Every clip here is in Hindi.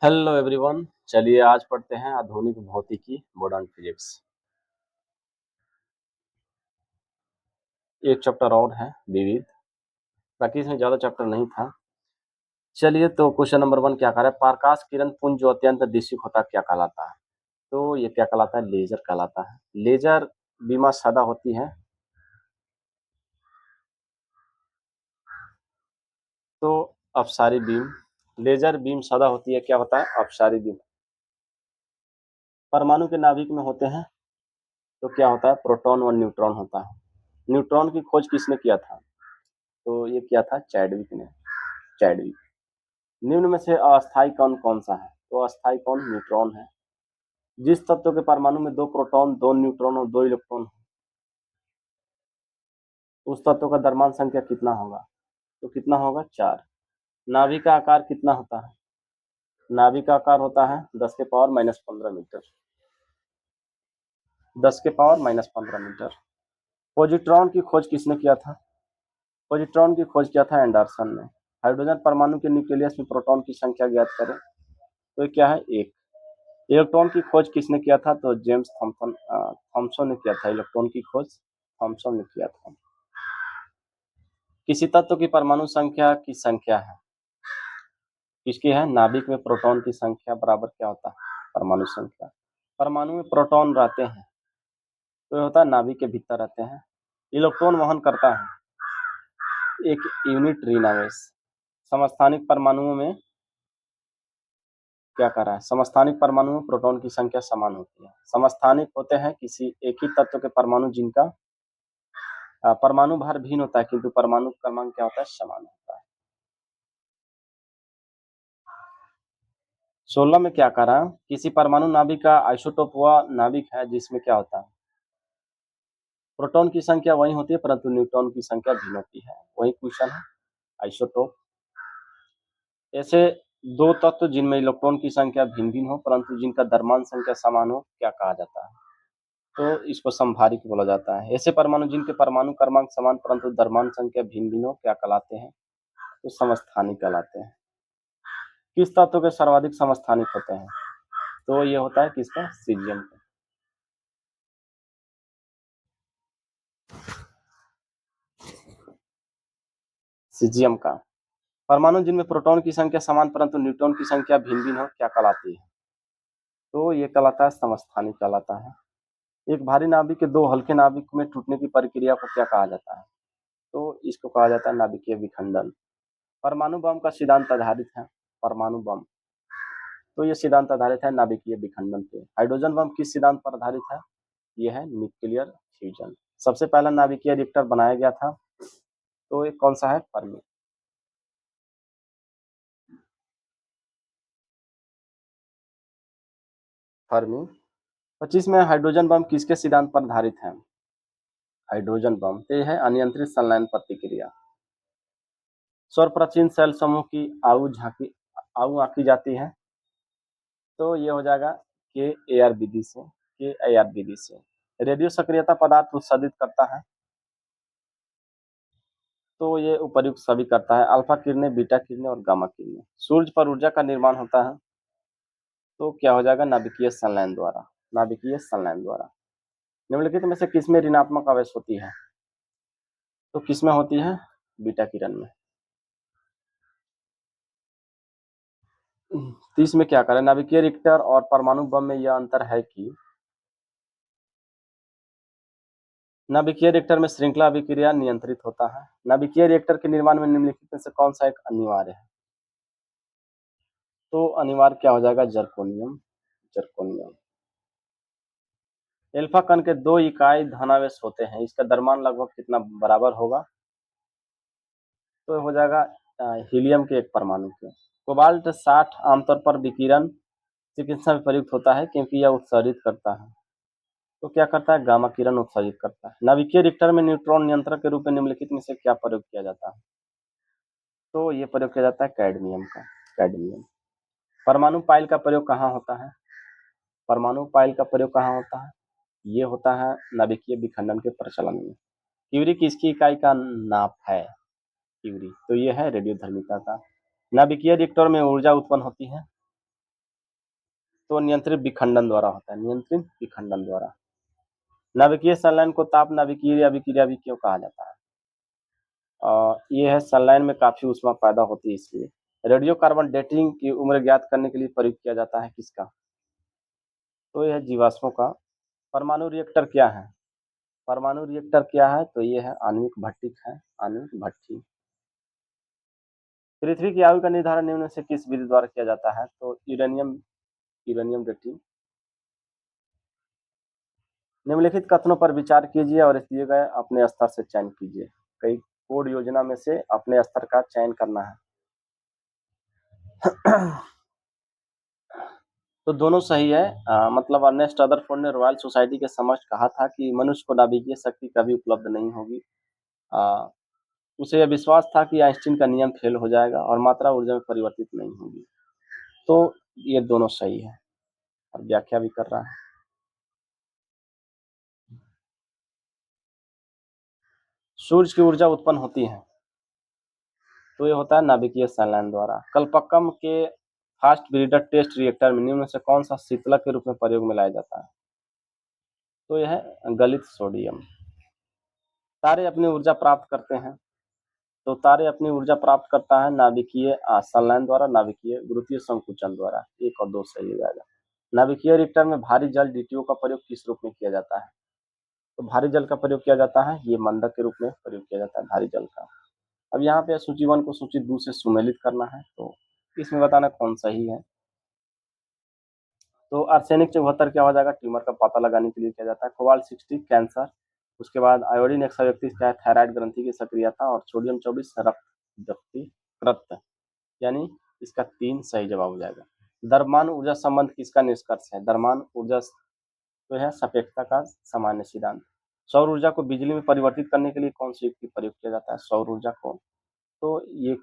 Hello everyone. चलिए आज पढ़ते हैं आधुनिक भौतिकी मॉडर्न फिजिक्स। एक चैप्टर और है विविध, बाकी इसमें ज़्यादा चैप्टर नहीं था। चलिए तो क्वेश्चन नंबर 1 क्या कह रहा है, प्रकाश किरण पुंज जो अत्यंत दिश्यक होता है क्या कहलाता है। तो ये क्या कहलाता है, लेजर कहलाता है। लेजर बीमा सादा होती है तो अपसारी बीम, लेजर बीम सादा होती है क्या होता है, अपसारी बीम। परमाणु के नाभिक में होते हैं तो क्या होता है, प्रोटॉन और न्यूट्रॉन होता है। न्यूट्रॉन की खोज किसने किया था, तो ये किया था चैडविक ने। चैडविक। निम्न में से अस्थायी कण कौन सा है, तो अस्थायी कण न्यूट्रॉन है। जिस तत्व के परमाणु में 2 प्रोटॉन 2 न्यूट्रॉन और 2 इलेक्ट्रॉन उस तत्व का द्रव्यमान संख्या कितना होगा, तो कितना होगा, 4। नाभिक का आकार कितना होता है, नाभिक का आकार होता है 10⁻⁻15 मीटर। 10⁻⁻15 मीटर। पॉजिट्रॉन की खोज किसने किया था, पॉजिट्रॉन की खोज किया था एंडरसन ने। हाइड्रोजन परमाणु के न्यूक्लियस में प्रोटॉन की संख्या ज्ञात करें, तो ये क्या है, 1। इलेक्ट्रॉन की खोज किसने किया था, तो जेम्स थॉमसन ने किया था। इलेक्ट्रॉन की खोज थॉमसन ने किया था। किसी तत्व की परमाणु संख्या की संख्या है, किसकी है, नाभिक में प्रोटॉन की संख्या बराबर क्या होता है, परमाणु संख्या। परमाणु में प्रोटॉन रहते हैं तो ये होता है नाभिक के भीतर रहते हैं। इलेक्ट्रॉन वहन करता है एक यूनिट ऋण आवेश। समस्थानिक परमाणुओं में क्या कर रहा है, समस्थानिक परमाणु में प्रोटॉन की संख्या समान होती है। समस्थानिक होते हैं किसी एक ही तत्व के परमाणु जिनका परमाणु भार भिन्न होता है किंतु परमाणु क्रमांक क्या होता है, समान होता है। 16 में क्या करा, किसी परमाणु नाभिक का आइसोटोप वह नाभिक है जिसमें क्या होता है, प्रोटॉन की संख्या वही होती है परंतु न्यूट्रॉन की संख्या भिन्न होती है। वही क्वेश्चन है, आइसोटोप। ऐसे दो तत्व जिनमें इलेक्ट्रॉन की संख्या भिन्न भिन्न हो परंतु जिनका द्रव्यमान संख्या समान हो क्या कहा जाता है, तो इसको समभारिक बोला जाता है। ऐसे परमाणु जिनके परमाणु क्रमांक समान परंतु द्रव्यमान संख्या भिन्न भिन्न हो क्या कहलाते हैं, तो समस्थानिक कहलाते हैं। किस तत्व के सर्वाधिक समस्थानिक होते हैं, तो ये होता है किसका, सीजियम का। सीजियम का। परमाणु जिनमें प्रोटॉन की संख्या समान परंतु न्यूट्रॉन की संख्या भिन्न भिन्न हो क्या कहलाती है, तो ये कहलाता है समस्थानिक कहलाता है। एक भारी नाभिक के दो हल्के नाभिक में टूटने की प्रक्रिया को क्या कहा जाता है, तो इसको कहा जाता है नाभिकीय विखंडन। परमाणु बम का सिद्धांत आधारित है, परमाणु बम, तो ये सिद्धांत आधारित है नाभिकीय विखंडन पे। हाइड्रोजन बम किस सिद्धांत पर आधारित है, ये है न्यूक्लियर फ्यूजन। सबसे पहला नाभिकीय रिएक्टर बनाया गया था, तो ये कौन सा है, फर्मी। फर्मी। 25 में हाइड्रोजन बम किसके सिद्धांत पर आधारित है, हाइड्रोजन बम, तो ये है अनियंत्रित संलयन प्रतिक्रिया। सौर प्राचीन सेल समूह की आयु आंकी जाती है, तो ये हो जाएगा के ए आर विधि से, के ए आर विधि से। रेडियो सक्रियता पदार्थ उत्सर्जित करता है, तो ये उपर्युक्त सभी करता है, अल्फा किरणें, बीटा किरणें और गामा किरणें। सूर्य पर ऊर्जा का निर्माण होता है, तो क्या हो जाएगा, नाभिकीय संलयन द्वारा, नाभिकीय संलयन द्वारा। निम्नलिखित में से किसमें ऋणात्मक आवेश होती है, तो किसमें होती है, बीटा किरण में। 30 में क्या करें, नाभिकीय रिएक्टर और परमाणु बम में यह अंतर है कि नाभिकीय रिएक्टर में श्रृंखला अभिक्रिया नियंत्रित होता है। नाभिकीय रिएक्टर के निर्माण में निम्नलिखित में से कौन सा एक अनिवार्य है, तो अनिवार्य क्या हो जाएगा, जर्कोनियम। जर्कोनियम। एल्फा कण के 2 इकाई धनावेश होते हैं, इसका द्रव्यमान लगभग कितना बराबर होगा, तो हो जाएगा हीलियम के 1 परमाणु के। कोबाल्ट 60 आमतौर पर विकिरण चिकित्सा में प्रयुक्त होता है क्योंकि यह उत्सर्जित करता है, तो क्या करता है, गामा किरण उत्सर्जित करता है। नाभिकीय रिएक्टर में न्यूट्रॉन नियंत्रक के रूप में निम्नलिखित में से क्या प्रयोग किया जाता है, तो ये प्रयोग किया जाता है कैडमियम का, कैडमियम। परमाणु पाइल का प्रयोग कहाँ होता है, परमाणु पाइल का प्रयोग कहाँ होता है, ये होता है नाभिकीय विखंडन के प्रचलन में। क्यूरी किसकी इकाई का नाप है, क्यूरी, तो ये है रेडियोधर्मिता का। नाभिकीय रिएक्टर में ऊर्जा उत्पन्न होती है, तो नियंत्रित विखंडन द्वारा होता है, नियंत्रित विखंडन द्वारा। नाभिकीय संलयन को ताप नाभिकीय अभिक्रिया भी क्यों कहा जाता है? ये है संलयन में काफी ऊष्मा पैदा होती है इसलिए। रेडियो कार्बन डेटिंग की उम्र ज्ञात करने के लिए प्रयोग किया जाता है किसका? तो यह जीवाश्मों का। परमाणु रिएक्टर क्या है? परमाणु रिएक्टर क्या है? तो ये है आणविक भट्टिक है, आणविक भट्टी। पृथ्वी की आयु का निर्धारण निम्न में से किस विधि द्वारा किया जाता है? तो यूरेनियम यूरेनियम डेटिंग। निम्नलिखित कथनों पर विचार कीजिए और इस दिए गए अपने स्तर से चयन कीजिए। कई कोड योजना में से अपने स्तर का चयन करना है। तो दोनों सही है। मतलब अर्नेस्ट रदरफोर्ड ने रॉयल सोसाइटी के समक्ष कहा था कि मनुष्य को नाभिकीय शक्ति कभी उपलब्ध नहीं होगी। उसे यह विश्वास था कि आइंस्टीन का नियम फेल हो जाएगा और मात्रा ऊर्जा में परिवर्तित नहीं होगी। तो ये दोनों सही है और व्याख्या भी कर रहा है। सूर्य की ऊर्जा उत्पन्न होती है तो ये होता है नाभिकीय संलयन द्वारा। कलपक्कम के फास्ट ब्रीडर टेस्ट रिएक्टर में निम्न में से कौन सा शीतलक के रूप में प्रयोग में लाया जाता है? तो यह है गलित सोडियम। तारे अपनी ऊर्जा प्राप्त करते हैं तो तारे अपनी ऊर्जा प्राप्त करता है नाभिकीय संलयन द्वारा, नाभिकीय गुरुत्वीय संकुचन द्वारा। 1 और 2 सही हो जाएगा। नाभिकीय रिएक्टर में भारी जल डीटीओ का प्रयोग किस रूप में किया जाता है? तो भारी जल का प्रयोग किया जाता है, ये मंदक के रूप में प्रयोग किया जाता है भारी जल का। अब यहाँ पे सूची 1 को सूची 2 से सुमेलित करना है, तो इसमें बताना कौन सही है। तो आर्सेनिक 74 क्या हो जाएगा? ट्यूमर का पता लगाने के लिए किया जाता है। Cobalt 60 cancer. उसके बाद आयोडीन 131 क्या है? थायराइड ग्रंथि की सक्रियता। और सोडियम 24 रक्त व्यक्तिकृत, यानी इसका 3 सही जवाब हो जाएगा। द्रव्यमान ऊर्जा संबंध किसका निष्कर्ष है? द्रव्यमान ऊर्जा तो है सापेक्षता का सामान्य सिद्धांत। सौर ऊर्जा को बिजली में परिवर्तित करने के लिए कौन सी युक्ति प्रयोग किया जाता है? सौर ऊर्जा को, तो ये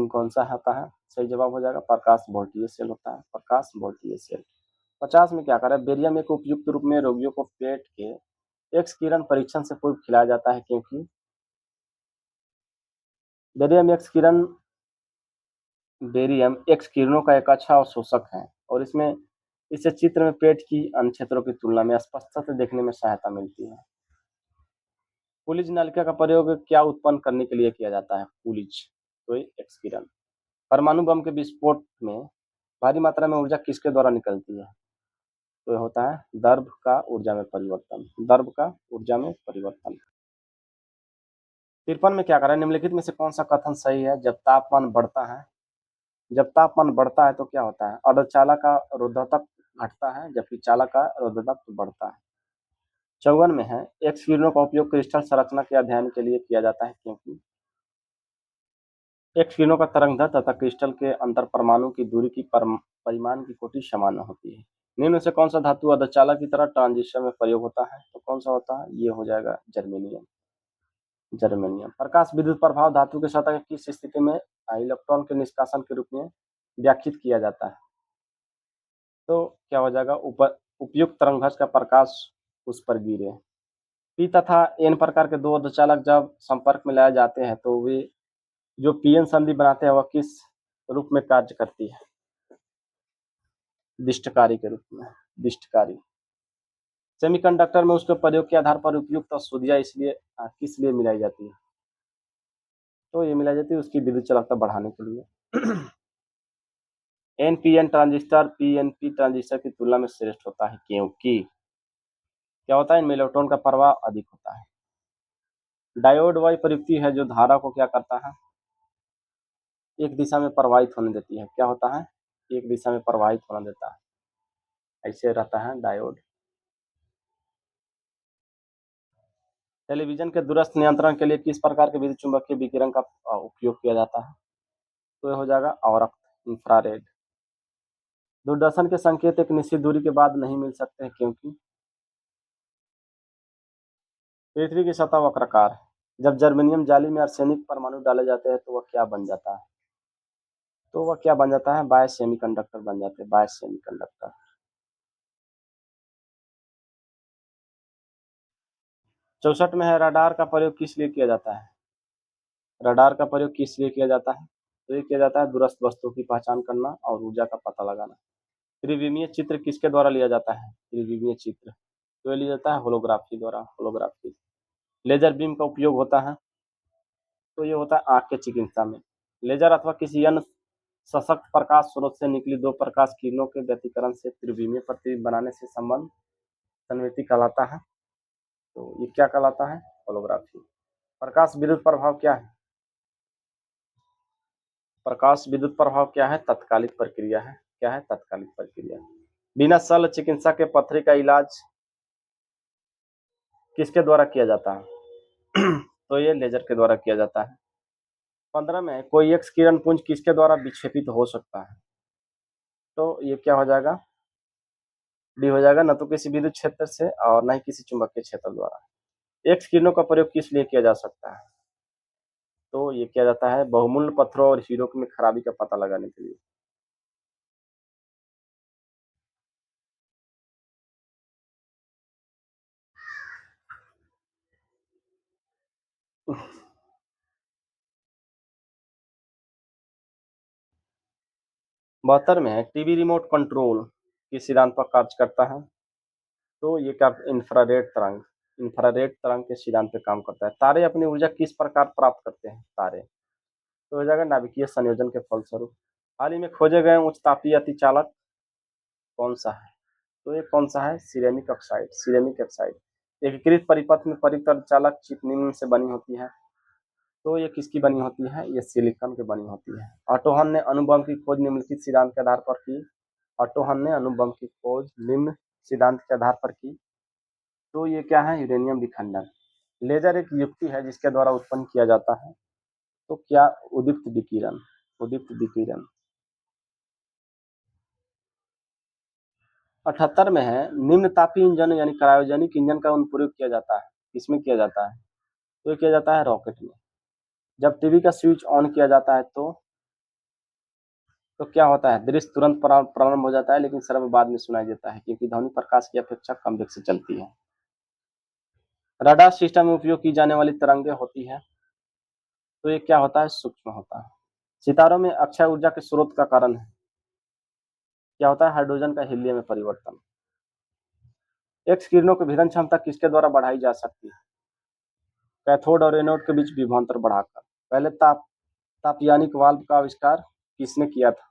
कौन सा होता है? सही जवाब हो जाएगा प्रकाश वोल्टीय सेल होता है, प्रकाश वोल्टीय सेल। 50 में क्या करें? बेरियम एक उपयुक्त रूप में रोगियों को पेट के एक्स किरण परीक्षण से पूर्व खिलाया जाता है क्योंकि बेरियम एक्स किरणों का एक अच्छा अवशोषक है और इससे चित्र में पेट की अन्य क्षेत्रों की तुलना में स्पष्टता से देखने में सहायता मिलती है। पुलिज नलिका का प्रयोग क्या उत्पन्न करने के लिए किया जाता है? पुलिज तो एक्स किरण। परमाणु बम के विस्फोट में भारी मात्रा में ऊर्जा किसके द्वारा निकलती है? तो यह होता है द्रव्य का ऊर्जा में परिवर्तन, द्रव्य का ऊर्जा में परिवर्तन। 53 में क्या करें? निम्नलिखित में से कौन सा कथन सही है? जब तापमान बढ़ता है तो क्या होता है? अर्धचालक का रोधकत्व घटता है जबकि चालक का रोधकत्व बढ़ता है। 54 में है एक्स किरणों का उपयोग क्रिस्टल संरचना के अध्ययन के लिए किया जाता है क्योंकि एक्स किरणों का तरंगदैर्ध्य तथा क्रिस्टल के अंतर परमाणु की दूरी की परिमाण की कोटि समान होती है। निम्न में से कौन सा धातु अर्धचालक की तरह ट्रांजिस्टर में प्रयोग होता है? तो कौन सा होता है? ये हो जाएगा जर्मेनियम। जर्मेनियम। प्रकाश विद्युत प्रभाव धातु के सतह की किस स्थिति में इलेक्ट्रॉन के निष्कासन के रूप में व्याख्यित किया जाता है? तो क्या हो जाएगा? उपयुक्त तरंगदैर्ध्य का प्रकाश उस पर गिरे। पी तथा एन प्रकार के दो अर्धचालक जब संपर्क में लाए जाते हैं तो वे जो पीएन संधि बनाते हैं वह किस रूप में कार्य करती है? दिष्टकारी के रूप में, दिष्टकारी। सेमीकंडक्टर में उसके प्रयोग के आधार पर उपयुक्त अशुद्धियां इसलिए किस लिए मिलाई जाती है? तो ये मिलाई जाती है उसकी विद्युत चालकता बढ़ाने के लिए। एनपीएन ट्रांजिस्टर पीएनपी ट्रांजिस्टर की तुलना में श्रेष्ठ होता है क्योंकि क्या होता है? इनमें इलेक्ट्रॉन का प्रवाह अधिक होता है। डायोड वह प्रयुक्ति है जो धारा को क्या करता है? एक दिशा में प्रवाहित होने देती है। क्या होता है? एक दिशा में प्रवाहित होने देता है, ऐसे रहता है डायोड। टेलीविजन के दूरस्थ नियंत्रण के लिए किस प्रकार के विद्युत चुम्बकीय विकिरण का उपयोग किया जाता है? तो यह हो जाएगा अवरक्त, इंफ्रारेड। दूरदर्शन के संकेत एक निश्चित दूरी के बाद नहीं मिल सकते हैं क्योंकि पृथ्वी की सतह वक्राकार है। जब जर्मेनियम जाली में आर्सेनिक परमाणु डाले जाते हैं तो वह क्या बन जाता है? तो वह क्या बन जाता है? बाय सेमीकंडक्टर बन जाते हैं, बाय सेमीकंडक्टर। 64 में है रडार का प्रयोग किस लिए किया जाता है? रडार का प्रयोग किस लिए किया जाता है? तो ये किया जाता है दूरस्थ वस्तुओं की पहचान करना और ऊर्जा का पता लगाना। त्रिविमीय चित्र किसके द्वारा लिया जाता है? त्रिविमीय चित्र तो ये लिया जाता है होलोग्राफी द्वारा, होलोग्राफी। लेजर बीम का उपयोग होता है, तो ये होता है आंख के चिकित्सा में। लेजर अथवा किसी अन्य सशक्त प्रकाश स्रोत से निकली दो प्रकाश किरणों के व्यतिकरण से त्रिविमीय प्रतिबिंब बनाने से संबंध संवेदी कहलाता है। तो ये क्या कहलाता है? होलोग्राफी। प्रकाश विद्युत प्रभाव क्या है? प्रकाश विद्युत प्रभाव क्या है? तत्कालिक प्रक्रिया है। क्या है? तत्कालिक प्रक्रिया। बिना शल्य चिकित्सा के पथरी का इलाज किसके द्वारा किया जाता है? तो ये लेजर के द्वारा किया जाता है। 15 में कोई एक्स किरण पुंज किसके द्वारा विक्षेपित हो सकता है? तो ये क्या हो जाएगा? डी हो जाएगा, न तो किसी विद्युत क्षेत्र से और न ही किसी चुंबकीय क्षेत्र द्वारा। एक्स किरणों का प्रयोग किस लिए किया जा सकता है? तो ये किया जाता है बहुमूल्य पत्थरों और हीरो में खराबी का पता लगाने के लिए। बहत्तर में है टीवी रिमोट कंट्रोल किस सिद्धांत पर कार्य करता है? तो ये क्या? इंफ्रारेड तरंग के सिद्धांत पे काम करता है। तारे अपनी ऊर्जा किस प्रकार प्राप्त करते हैं? तारे तो हो जाएगा नाभिकीय संयोजन के फलस्वरूप। हाल ही में खोजे गए उच्च तापीय अतिचालक कौन सा है? तो ये कौन सा है? Ceramic oxide, ceramic oxide. एकीकृत परिपथ में परिक्त अर्धचालक चिप निम्न से बनी होती है, तो ये किसकी बनी होती है? ये सिलिकॉन की बनी होती है। ऑटो हन ने अणु बम की खोज निम्नलिखित सिद्धांत के आधार पर की। ऑटो हन ने अणु बम की खोज निम्न सिद्धांत के आधार पर की, तो ये क्या है? यूरेनियम विखंडन। लेजर एक युक्ति है जिसके द्वारा उत्पन्न किया जाता है, तो क्या? उदीप्त विकिरण, उदीप्त विकिरण। 78 में है निम्न तापीय इंजन यानी क्रायोजेनिक इंजन का अनुप्रयोग किया जाता है, किसमें किया जाता है? तो ये किया जाता है रॉकेट में। जब टीवी का स्विच ऑन किया जाता है तो क्या होता है? दृश्य तुरंत प्रारंभ हो जाता है, लेकिन शब्द बाद में सुनाई देता है क्योंकि ध्वनि प्रकाश की अपेक्षा कम वेग से चलती है। रडार सिस्टम में उपयोग की जाने वाली तरंगे होती है, तो ये क्या होता है? सूक्ष्म होता है। सितारों में अक्षय ऊर्जा के स्रोत का कारण है, क्या होता है? हाइड्रोजन का हीलियम में परिवर्तन। एक्स किरणों की विभेदन क्षमता किसके द्वारा बढ़ाई जा सकती है? कैथोड और एनोड के बीच विभवांतर बढ़ाकर। पहले तापयानिक वाल्व का आविष्कार किसने किया था?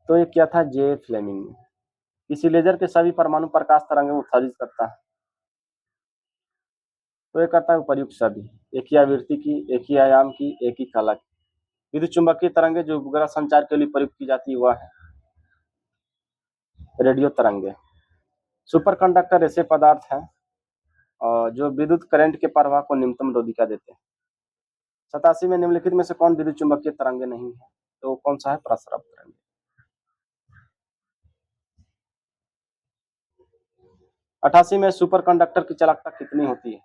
तो ये किया था जे फ्लेमिंग ने। किसी लेजर के सभी परमाणु प्रकाश तरंगें उत्सर्जित करता है, तो ये करता है उपर्युक्त सभी। एक ही आवृत्ति की, एक ही आयाम की, एक ही कला की। विद्युत चुंबकीय तरंगे जो उपग्रह संचार के लिए प्रयुक्त की जाती है वह है रेडियो तरंगे। सुपर कंडक्टर ऐसे पदार्थ हैं और जो विद्युत करंट के प्रवाह को न्यूनतम रोधिका देते हैं। 87 में निम्नलिखित में से कौन विद्युत चुंबकीय तरंगे नहीं है? तो कौन सा है? प्रसरप तरंगे। 88 में सुपर कंडक्टर की चालकता कितनी होती है?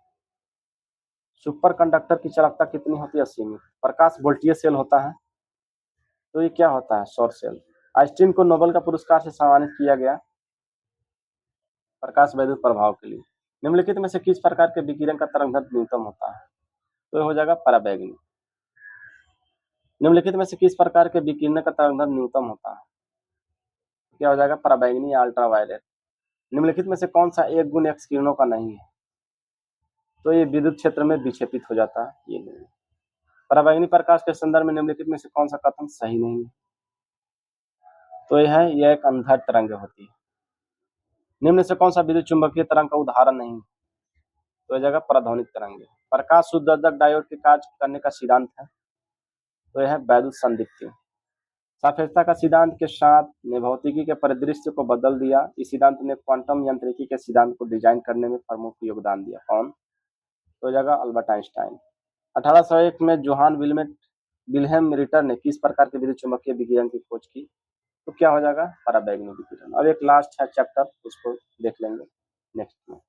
सुपर कंडक्टर की चालकता कितनी होती है? असीमित। प्रकाश वोल्टीय सेल होता है, तो ये क्या होता है? सौर सेल। आइंस्टीन को नोबेल का पुरस्कार से सम्मानित किया गया प्रकाश वैद्युत प्रभाव के लिए। निम्नलिखित में से किस प्रकार के विकिरण का तरंगदैर्घ्य न्यूनतम होता है? तो ये हो जाएगा पराबैंगनी। निम्नलिखित में से किस प्रकार के विकिरण का तरंगदैर्घ्य न्यूनतम होता है? क्या हो जाएगा? पराबैंगनी या अल्ट्रावायलेट। निम्नलिखित में से कौन सा एक गुण एक्स किरणों का नहीं है? तो ये विद्युत क्षेत्र में विक्षेपित हो जाता है, ये नहीं। पराबैंगनी प्रकाश के संदर्भ में निम्नलिखित में से कौन सा कथन सही नहीं है? तो यह एक अंधड़ तरंग होती है। निम्न से कौन सा विद्युत चुंबकीय तरंग का उदाहरण नहीं है? तो जगह पराध्वनिक तरंगे। प्रकाश शुद्धवर्धक डायोड के कार्य करने का सिद्धांत है, तो यह है वैद्युत संदीप्ति। सापेक्षता का सिद्धांत के साथ ने भौतिकी के परिदृश्य को बदल दिया। इस सिद्धांत ने क्वांटम यांत्रिकी के सिद्धांत को डिजाइन करने में प्रमुख योगदान दिया। कौन? तो जगह अल्बर्ट आइंस्टाइन। 1801 में जोहान विल्हेम रिटर ने किस प्रकार के विद्युत चुंबकीय विकिरण की खोज की? तो क्या हो जाएगा? पराबैंगनी विकिरण। अब एक लास्ट है चैप्टर, उसको देख लेंगे नेक्स्ट में।